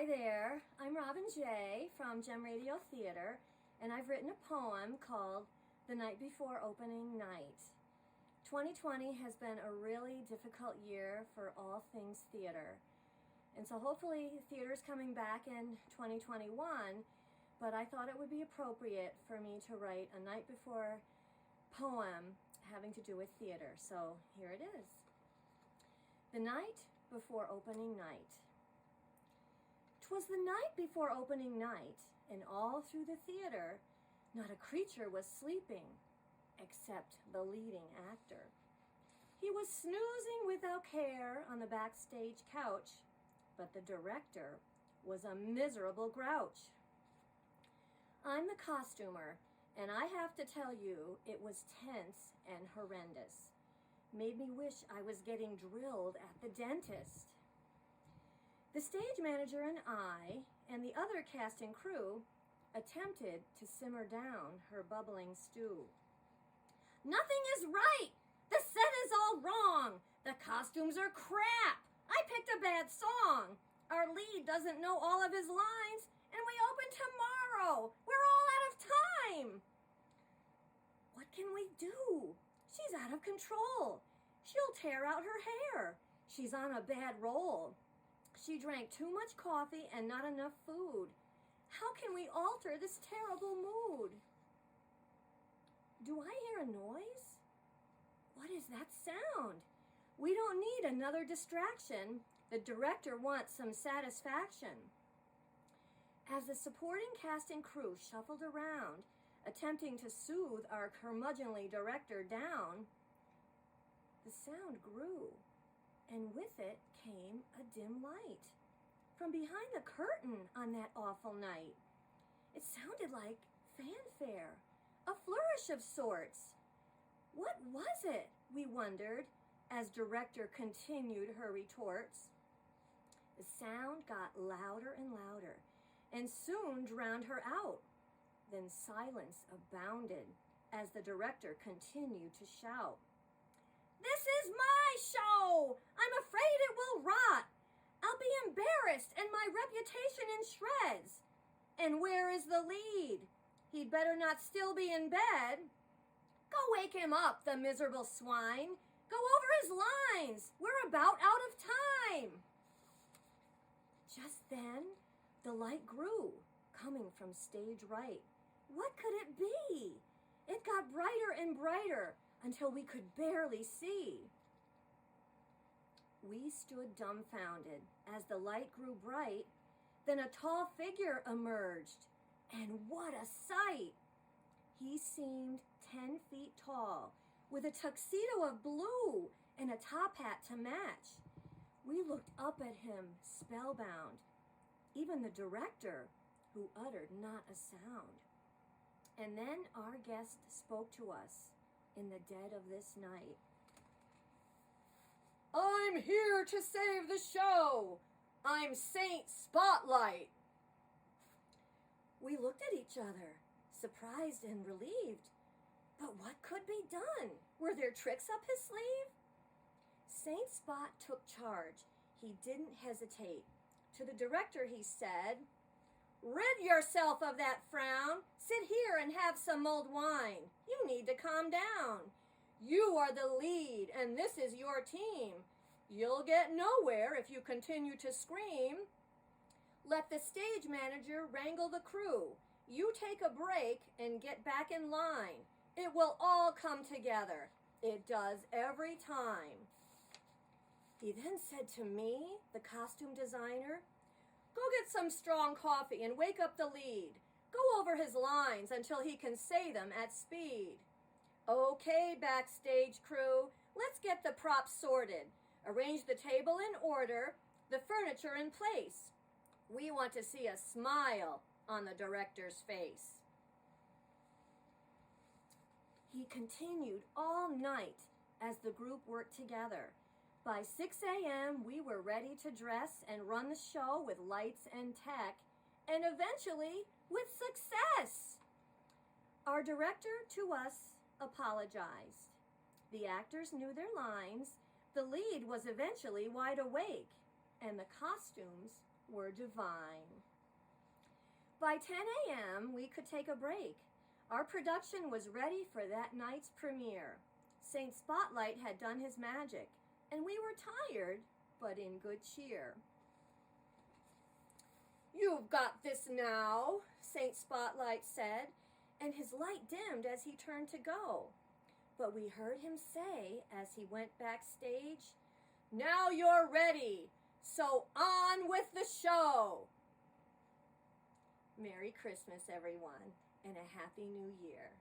Hi there, I'm Robin J. from Gem Radio Theater, and I've written a poem called The Night Before Opening Night. 2020 has been a really difficult year for all things theater, and so hopefully theater's coming back in 2021, but I thought it would be appropriate for me to write a night before poem having to do with theater, so here it is. The Night Before Opening Night. 'Twas the night before opening night, and all through the theater, not a creature was sleeping, except the leading actor. He was snoozing without care on the backstage couch, but the director was a miserable grouch. I'm the costumer, and I have to tell you, it was tense and horrendous. Made me wish I was getting drilled at the dentist. The stage manager and I, and the other cast and crew, attempted to simmer down her bubbling stew. Nothing is right! The set is all wrong! The costumes are crap! I picked a bad song! Our lead doesn't know all of his lines, and we open tomorrow! We're all out of time! What can we do? She's out of control. She'll tear out her hair. She's on a bad roll. She drank too much coffee and not enough food. How can we alter this terrible mood? Do I hear a noise? What is that sound? We don't need another distraction. The director wants some satisfaction. As the supporting cast and crew shuffled around, attempting to soothe our curmudgeonly director down, the sound grew. And with it came a dim light from behind the curtain on that awful night. It sounded like fanfare, a flourish of sorts. What was it, we wondered, as director continued her retorts. The sound got louder and louder, and soon drowned her out. Then silence abounded as the director continued to shout. This is my show! I'm afraid it will rot. I'll be embarrassed and my reputation in shreds. And where is the lead? He'd better not still be in bed. Go wake him up, the miserable swine. Go over his lines. We're about out of time. Just then, the light grew, coming from stage right. What could it be? It got brighter and brighter, until we could barely see. We stood dumbfounded as the light grew bright. Then a tall figure emerged, and what a sight! He seemed 10 feet tall, with a tuxedo of blue and a top hat to match. We looked up at him, spellbound, even the director, who uttered not a sound. And then our guest spoke to us in the dead of this night. I'm here to save the show. I'm Saint Spotlight. We looked at each other, surprised and relieved. But what could be done? Were there tricks up his sleeve? Saint Spot took charge. He didn't hesitate. To the director he said, Rid yourself of that frown. Sit here and have some mulled wine. You need to calm down. You are the lead, and this is your team. You'll get nowhere if you continue to scream. Let the stage manager wrangle the crew. You take a break and get back in line. It will all come together. It does every time. He then said to me, the costume designer, Go get some strong coffee and wake up the lead. Go over his lines until he can say them at speed. Okay, backstage crew, let's get the props sorted. Arrange the table in order, the furniture in place. We want to see a smile on the director's face. He continued all night as the group worked together. By 6 a.m., we were ready to dress and run the show with lights and tech, and eventually with success. Our director to us apologized. The actors knew their lines, the lead was eventually wide awake, and the costumes were divine. By 10 a.m., we could take a break. Our production was ready for that night's premiere. Saint Spotlight had done his magic, and we were tired, but in good cheer. "You've got this now," Saint Spotlight said, and his light dimmed as he turned to go. But we heard him say, as he went backstage, "Now you're ready, so on with the show." Merry Christmas, everyone, and a Happy New Year.